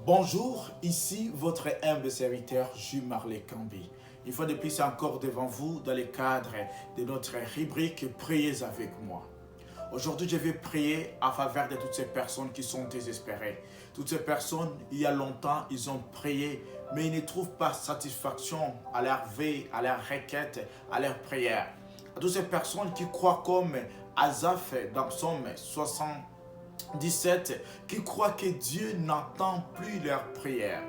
Bonjour, ici votre humble serviteur Jules Marley Cambi. Une fois de plus encore devant vous dans le cadre de notre rubrique Priez avec moi. Aujourd'hui, je vais prier en faveur de toutes ces personnes qui sont désespérées. Toutes ces personnes, il y a longtemps, ils ont prié, mais ils ne trouvent pas satisfaction à leur vie, à leur requête, à leur prière. À toutes ces personnes qui croient comme Asaph dans Psaume 77, qui croient que Dieu n'entend plus leurs prières.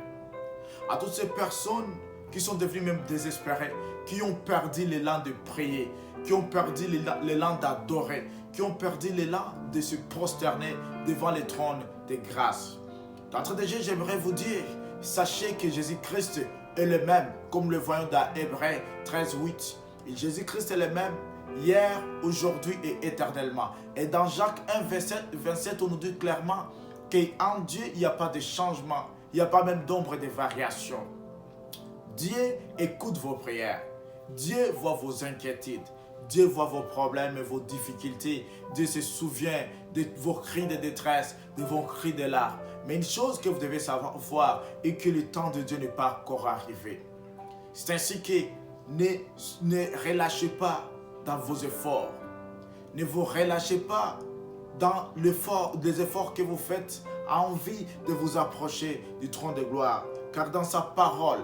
À toutes ces personnes qui sont devenues même désespérées, qui ont perdu l'élan de prier, qui ont perdu l'élan d'adorer, qui ont perdu l'élan de se prosterner devant le trône de grâce. D'entrée de jeu, j'aimerais vous dire, sachez que Jésus-Christ est le même, comme le voyons dans Hébreux 13:8. Jésus-Christ est le même hier, aujourd'hui et éternellement. Et dans Jacques 1:27, on nous dit clairement qu'en Dieu, il n'y a pas de changement, il n'y a pas même d'ombre de variation. Dieu écoute vos prières, Dieu voit vos inquiétudes, Dieu voit vos problèmes et vos difficultés. Dieu se souvient de vos cris de détresse, de vos cris de larmes. Mais une chose que vous devez savoir est que le temps de Dieu n'est pas encore arrivé. C'est ainsi que ne relâchez pas dans vos efforts. Ne vous relâchez pas dans les efforts que vous faites à envie de vous approcher du trône de gloire. Car dans sa parole,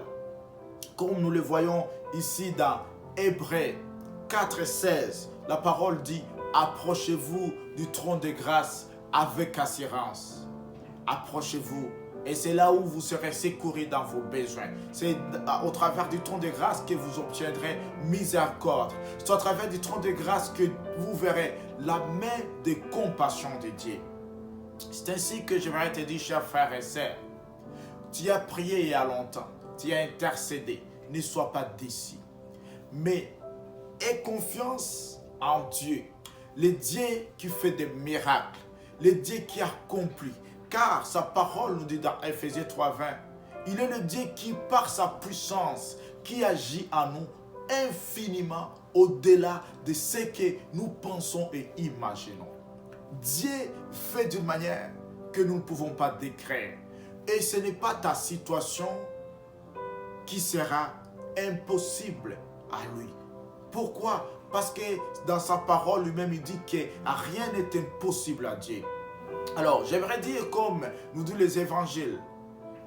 comme nous le voyons ici dans Hébreux 4:16, la parole dit « Approchez-vous du trône de grâce avec assurance. » Approchez-vous. Et c'est là où vous serez secourus dans vos besoins. C'est au travers du trône de grâce que vous obtiendrez miséricorde. C'est au travers du trône de grâce que vous verrez la main de compassion de Dieu. C'est ainsi que j'aimerais te dire, chers frères et sœurs, tu as prié il y a longtemps, tu as intercédé, ne sois pas déçu. Mais aie confiance en Dieu, le Dieu qui fait des miracles, le Dieu qui accomplit. Car sa parole nous dit dans Ephésiens 3:20, il est le Dieu qui par sa puissance, qui agit en nous infiniment au-delà de ce que nous pensons et imaginons. Dieu fait d'une manière que nous ne pouvons pas décrire. Et ce n'est pas ta situation qui sera impossible à lui. Pourquoi? Parce que dans sa parole lui-même, il dit que rien n'est impossible à Dieu. Alors, j'aimerais dire, comme nous disent les évangiles,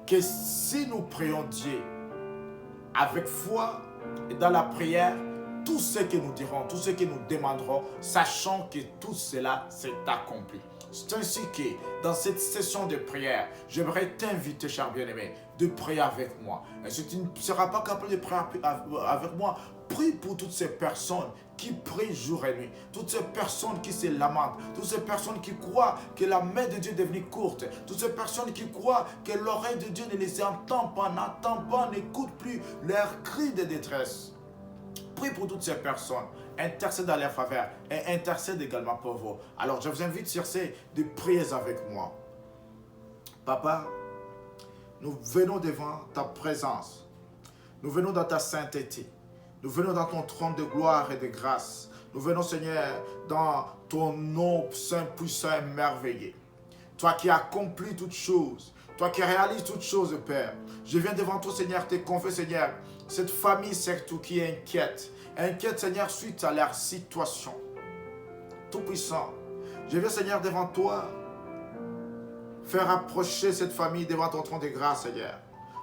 que si nous prions Dieu avec foi et dans la prière, tout ce que nous dirons, tout ce que nous demanderons, sachant que tout cela s'est accompli. C'est ainsi que dans cette session de prière, j'aimerais t'inviter, cher bien-aimé, de prier avec moi. Et si tu ne seras pas capable de prier avec moi, prie pour toutes ces personnes qui prient jour et nuit, toutes ces personnes qui se lamentent, toutes ces personnes qui croient que la main de Dieu est devenue courte, toutes ces personnes qui croient que l'oreille de Dieu ne les entend pas, n'entend pas, n'écoute plus leurs cris de détresse. Prie pour toutes ces personnes, intercède dans leur faveur et intercède également pour vous. Alors je vous invite sur ces de prier avec moi. Papa, nous venons devant ta présence, nous venons dans ta sainteté. Nous venons dans ton trône de gloire et de grâce. Nous venons, Seigneur, dans ton nom saint, puissant et merveilleux. Toi qui accomplis toutes choses, toi qui réalises toutes choses, Père. Je viens devant toi, Seigneur, te confier, Seigneur, cette famille surtout qui est inquiète. Inquiète, Seigneur, suite à leur situation. Tout-puissant. Je viens, Seigneur, devant toi, faire approcher cette famille devant ton trône de grâce, Seigneur.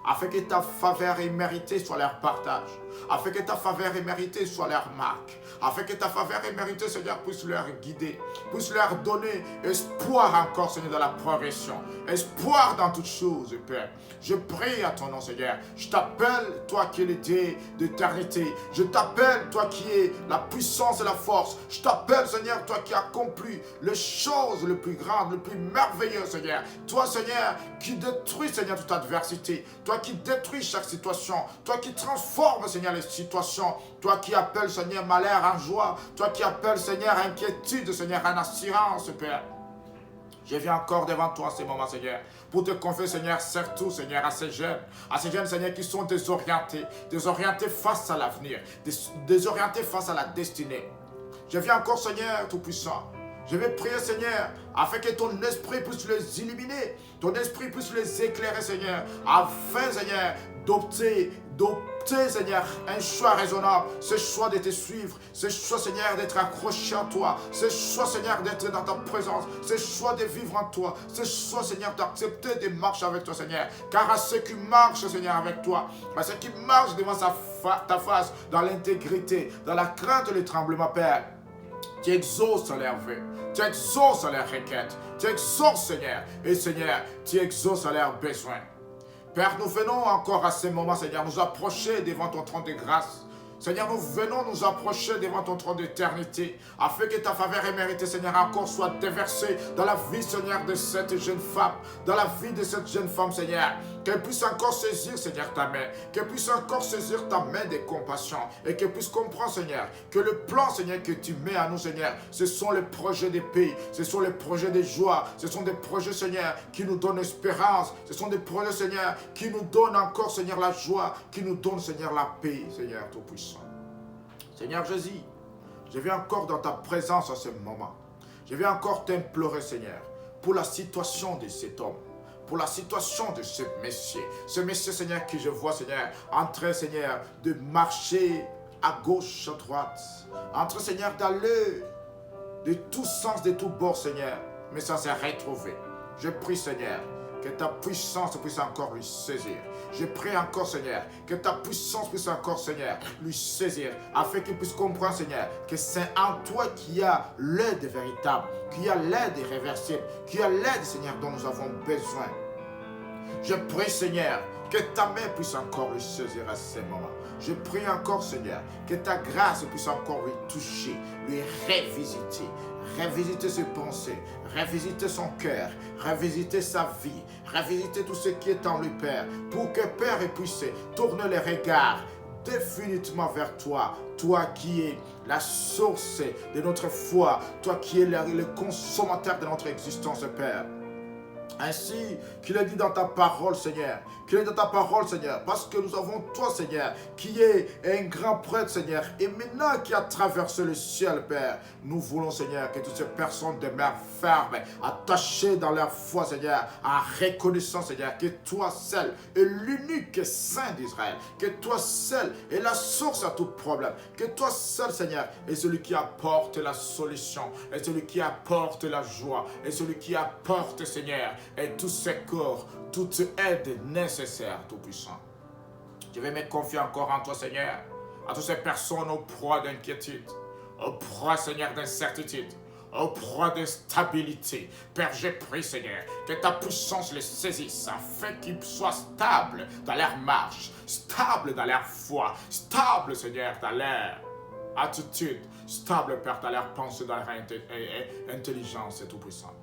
Afin que ta faveur imméritée soit leur partage. Afin que ta faveur imméritée soit leur marque. Afin que ta faveur imméritée, Seigneur, puisse leur guider. Puisse leur donner espoir encore, Seigneur, dans la progression. Espoir dans toutes choses, Père. Je prie à ton nom, Seigneur. Je t'appelle, toi qui es le Dieu d'éternité. Je t'appelle, toi qui es la puissance et la force. Je t'appelle, Seigneur, toi qui accomplis les choses les plus grandes, les plus merveilleuses, Seigneur. Toi, Seigneur, qui détruis, Seigneur, toute adversité. Toi qui détruis chaque situation. Toi qui transformes, Seigneur, les situations. Toi qui appelles, Seigneur, malheur en joie. Toi qui appelles, Seigneur, inquiétude, Seigneur, en assurance, Père. Je viens encore devant toi en ce moment, Seigneur, pour te confier, Seigneur, surtout, Seigneur, à ces jeunes, Seigneur, qui sont désorientés face à l'avenir, désorientés face à la destinée. Je viens encore, Seigneur Tout-Puissant. Je vais prier, Seigneur, afin que ton esprit puisse les illuminer, ton esprit puisse les éclairer, Seigneur, afin, Seigneur, d'opter, Seigneur, un choix raisonnable, ce choix de te suivre, ce choix, Seigneur, d'être accroché à toi, ce choix, Seigneur, d'être dans ta présence, ce choix de vivre en toi, ce choix, Seigneur, d'accepter de marcher avec toi, Seigneur, car à ceux qui marchent, Seigneur, avec toi, à ceux qui marchent devant ta face, dans l'intégrité, dans la crainte et le tremblement, Père, tu exauces leurs vœux, tu exauces leurs requêtes, tu exauces, Seigneur, et Seigneur, tu exauces leurs besoins. Père, nous venons encore à ce moment, Seigneur, nous approcher devant ton trône de grâce. Seigneur, nous venons nous approcher devant ton trône d'éternité, afin que ta faveur éméritée, Seigneur, encore soit déversée dans la vie, Seigneur, de cette jeune femme, dans la vie de cette jeune femme, Seigneur, qu'elle puisse encore saisir, Seigneur, ta main, qu'elle puisse encore saisir ta main de compassion, et qu'elle puisse comprendre, Seigneur, que le plan, Seigneur, que tu mets à nous, Seigneur, ce sont les projets de paix, ce sont les projets de joie, ce sont des projets, Seigneur, qui nous donnent espérance, ce sont des projets, Seigneur, qui nous donnent encore, Seigneur, la joie, qui nous donnent, Seigneur, la paix, Seigneur, Tout-Puissant. Seigneur Jésus, je viens encore dans ta présence à ce moment. Je viens encore t'implorer, Seigneur, pour la situation de cet homme, pour la situation de ce monsieur, Seigneur, que je vois, Seigneur, en train, Seigneur, de marcher à gauche, à droite, en train, Seigneur, d'aller de tous sens, de tous bords, Seigneur, mais sans se retrouver. Je prie, Seigneur, que ta puissance puisse encore lui saisir. Je prie encore, Seigneur, que ta puissance puisse encore, Seigneur, lui saisir, afin qu'il puisse comprendre, Seigneur, que c'est en toi qu'il y a l'aide véritable, qu'il y a l'aide irréversible, qu'il y a l'aide, Seigneur, dont nous avons besoin. Je prie, Seigneur, que ta main puisse encore lui saisir à ce moment. Je prie encore, Seigneur, que ta grâce puisse encore lui toucher, lui revisiter ses pensées, revisiter son cœur, revisiter sa vie, revisiter tout ce qui est en lui, Père, pour que, Père, puisse tourner les regards définitivement vers toi, toi qui es la source de notre foi, toi qui es le consommateur de notre existence, Père. Ainsi qu'il est dit dans ta parole, Seigneur, parce que nous avons toi, Seigneur, qui est un grand prêtre, Seigneur, et maintenant qui a traversé le ciel, Père. Nous voulons, Seigneur, que toutes ces personnes demeurent fermes, attachées dans leur foi, Seigneur, en reconnaissant, Seigneur, que toi seul est l'unique Saint d'Israël, que toi seul est la source à tout problème, que toi seul, Seigneur, est celui qui apporte la solution, est celui qui apporte la joie, est celui qui apporte, Seigneur, et tout secours, toute aide nécessaire, Tout-Puissant. Je vais me confier encore en toi, Seigneur, à toutes ces personnes au proie d'inquiétude, au proie, Seigneur, d'incertitude, au proie d'instabilité. Père, je prie, Seigneur, que ta puissance les saisisse afin qu'ils soient stables dans leur marche, stables dans leur foi, stables, Seigneur, dans leur attitude, stables, Père, dans leur pensée, dans leur intelligence, Tout-Puissant.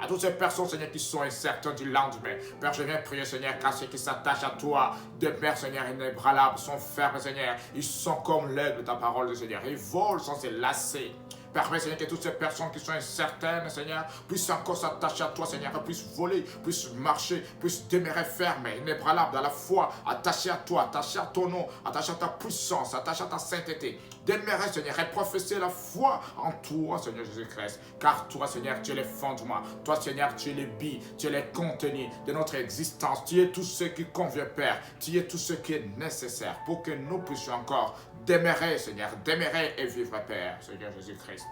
À toutes ces personnes, Seigneur, qui sont incertaines du lendemain. Père, je viens prier, Seigneur, car ceux qui s'attachent à toi demeurent, Seigneur, inébranlables, sont fermes, Seigneur. Ils sont comme l'aigle de ta parole, Seigneur. Ils volent sans se lasser. Permets, Seigneur, que toutes ces personnes qui sont incertaines, Seigneur, puissent encore s'attacher à toi, Seigneur, puissent voler, puissent marcher, puissent demeurer fermes, inébranlables dans la foi, attachés à toi, attachés à ton nom, attachés à ta puissance, attachés à ta sainteté. Demeurer, Seigneur, et prophétiser la foi en toi, Seigneur Jésus-Christ. Car toi, Seigneur, tu es le fondement. Toi, Seigneur, tu es le but, tu es le contenu de notre existence. Tu es tout ce qui convient, Père. Tu es tout ce qui est nécessaire pour que nous puissions encore demeurer, Seigneur, demeurer et vivre, Père, Seigneur Jésus-Christ.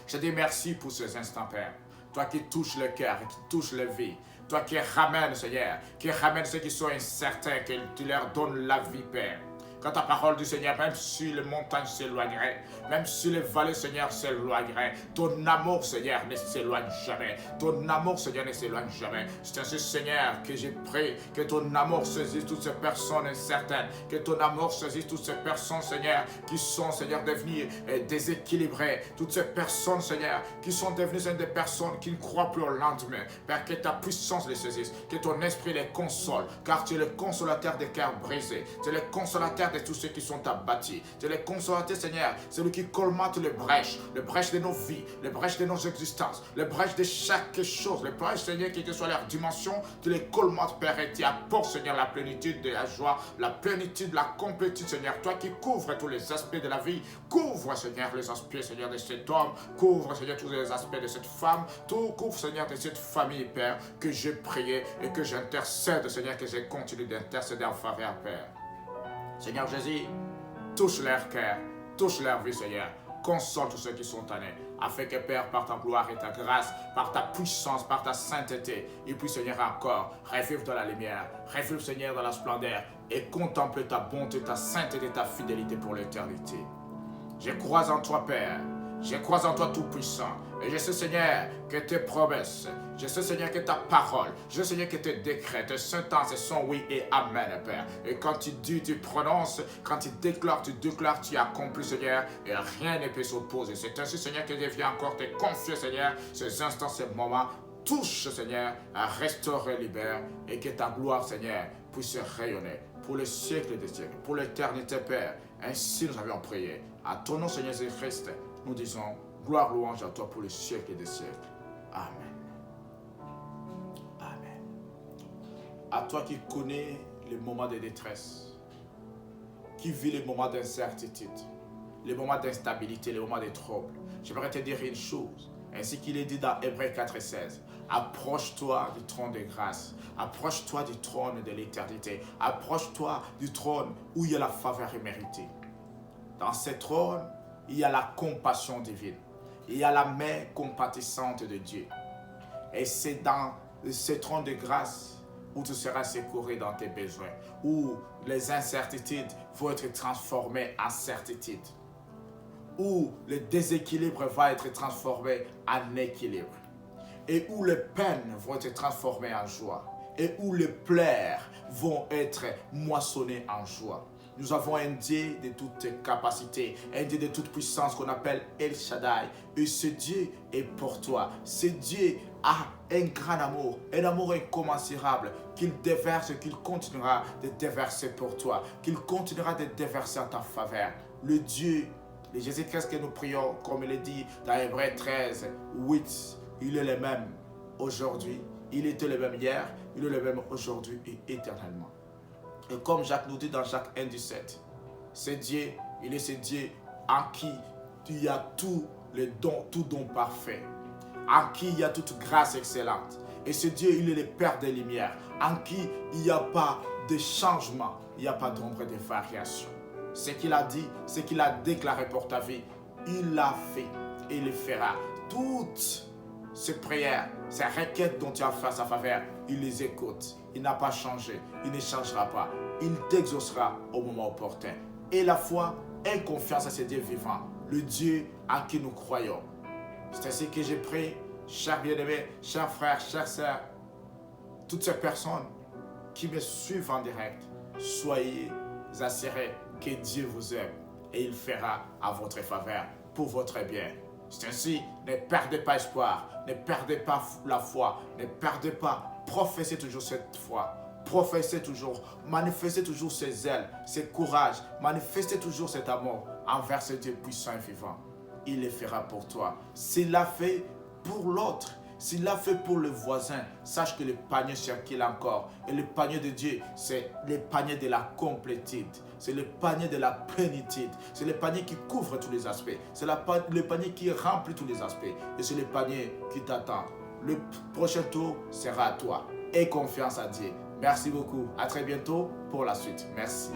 Je te dis merci pour ces instants, Père. Toi qui touches le cœur, qui touches la vie. Toi qui ramènes, Seigneur, qui ramènes ceux qui sont incertains, que tu leur donnes la vie, Père. Quand ta parole du Seigneur, même si les montagnes s'éloigneraient, même si les vallées, Seigneur, s'éloigneraient, ton amour, Seigneur, ne s'éloigne jamais. Ton amour, Seigneur, ne s'éloigne jamais. C'est ainsi, Seigneur, que j'ai prié que ton amour saisisse toutes ces personnes incertaines, que ton amour saisisse toutes ces personnes, Seigneur, qui sont, Seigneur, devenues déséquilibrées, toutes ces personnes, Seigneur, qui sont devenues des personnes qui ne croient plus au lendemain. Père, que ta puissance les saisisse, que ton esprit les console, car tu es le consolateur des cœurs brisés, tu es le consolateur de tous ceux qui sont abattus. Tu es le consolateur, Seigneur, celui qui colmate les brèches de nos vies, les brèches de nos existences, les brèches de chaque chose, les brèches, Seigneur, quelle que soit leur dimension, tu les colmates, Père, et tu apportes, Seigneur, la plénitude de la joie, la plénitude, la complétude, Seigneur, toi qui couvres tous les aspects de la vie, couvre, Seigneur, les aspects, Seigneur, de cet homme, couvre, Seigneur, tous les aspects de cette femme, tout couvre, Seigneur, de cette famille, Père, que j'ai prié et que j'intercède, Seigneur, que j'ai continué d'intercéder en faveur, Père. Seigneur Jésus, touche leur cœur, touche leur vie, Seigneur. Console tous ceux qui sont tannés, afin que, Père, par ta gloire et ta grâce, par ta puissance, par ta sainteté, ils puissent, Seigneur, encore revivre dans la lumière, revivre, Seigneur, dans la splendeur, et contempler ta bonté, ta sainteté, ta fidélité pour l'éternité. Je crois en toi, Père. Je crois en toi Tout-Puissant. Et je sais, Seigneur, que tes promesses, je sais, Seigneur, que ta parole, je sais, Seigneur, que tes décrets, tes sentences sont oui et amen, Père. Et quand tu dis, tu prononces, quand tu déclares, tu accomplis, Seigneur, et rien ne peut s'opposer. C'est ainsi, Seigneur, que je viens encore te confier, Seigneur, ces instants, ces moments. Touche, Seigneur, à restaurer, libère, et que ta gloire, Seigneur, puisse rayonner pour les siècles des siècles, pour l'éternité, Père. Ainsi nous avions prié. À ton nom, Seigneur Jésus-Christ, nous disons gloire, louange à toi pour les siècles des siècles. Amen. Amen. À toi qui connais les moments de détresse, qui vit les moments d'incertitude, les moments d'instabilité, les moments de trouble, j'aimerais te dire une chose, ainsi qu'il est dit dans Hébreux 4:16. Approche-toi du trône de grâce. Approche-toi du trône de l'éternité. Approche-toi du trône où il y a la faveur méritée. Dans ce trône, il y a la compassion divine. Il y a la main compatissante de Dieu. Et c'est dans ce trône de grâce où tu seras secouru dans tes besoins, où les incertitudes vont être transformées en certitudes, où le déséquilibre va être transformé en équilibre, et où les peines vont être transformées en joie, et où les pleurs vont être moissonnés en joie. Nous avons un Dieu de toute capacité, un Dieu de toute puissance qu'on appelle El Shaddai. Et ce Dieu est pour toi. Ce Dieu a un grand amour, un amour incommensurable qu'il déverse, qu'il continuera de déverser pour toi, qu'il continuera de déverser en ta faveur. Le Dieu de Jésus-Christ que nous prions, comme il est dit dans Hébreux 13:8, il est le même aujourd'hui, il était le même hier, il est le même aujourd'hui et éternellement. Et comme Jacques nous dit dans Jacques 1:17, c'est Dieu, il est ce Dieu en qui il y a tout don parfait, en qui il y a toute grâce excellente. Et ce Dieu, il est le Père des Lumières, en qui il n'y a pas de changement, il n'y a pas d'ombre de variation. Ce qu'il a dit, ce qu'il a déclaré pour ta vie, il l'a fait et il le fera. Toutes ces prières, ces requêtes dont tu as fait à sa faveur, il les écoute. Il n'a pas changé, il ne changera pas. Il t'exaucera au moment opportun. Et la foi et confiance à ce Dieu vivant, le Dieu en qui nous croyons. C'est ainsi que j'ai prié, chers bien-aimés, chers frères, chères sœurs, toutes ces personnes qui me suivent en direct, soyez assurés que Dieu vous aime et il fera à votre faveur pour votre bien. C'est ainsi, ne perdez pas espoir, ne perdez pas la foi, ne perdez pas, professez toujours cette foi, professez toujours, manifestez toujours ces ailes, ce courage, manifestez toujours cet amour envers ce Dieu puissant et vivant. Il le fera pour toi. S'il l'a fait pour l'autre, s'il l'a fait pour le voisin, sache que le panier circule encore. Et le panier de Dieu, c'est le panier de la complétude. C'est le panier de la plénitude. C'est le panier qui couvre tous les aspects. C'est le panier qui remplit tous les aspects. Et c'est le panier qui t'attend. Le prochain tour sera à toi. Aie confiance à Dieu. Merci beaucoup. À très bientôt pour la suite. Merci.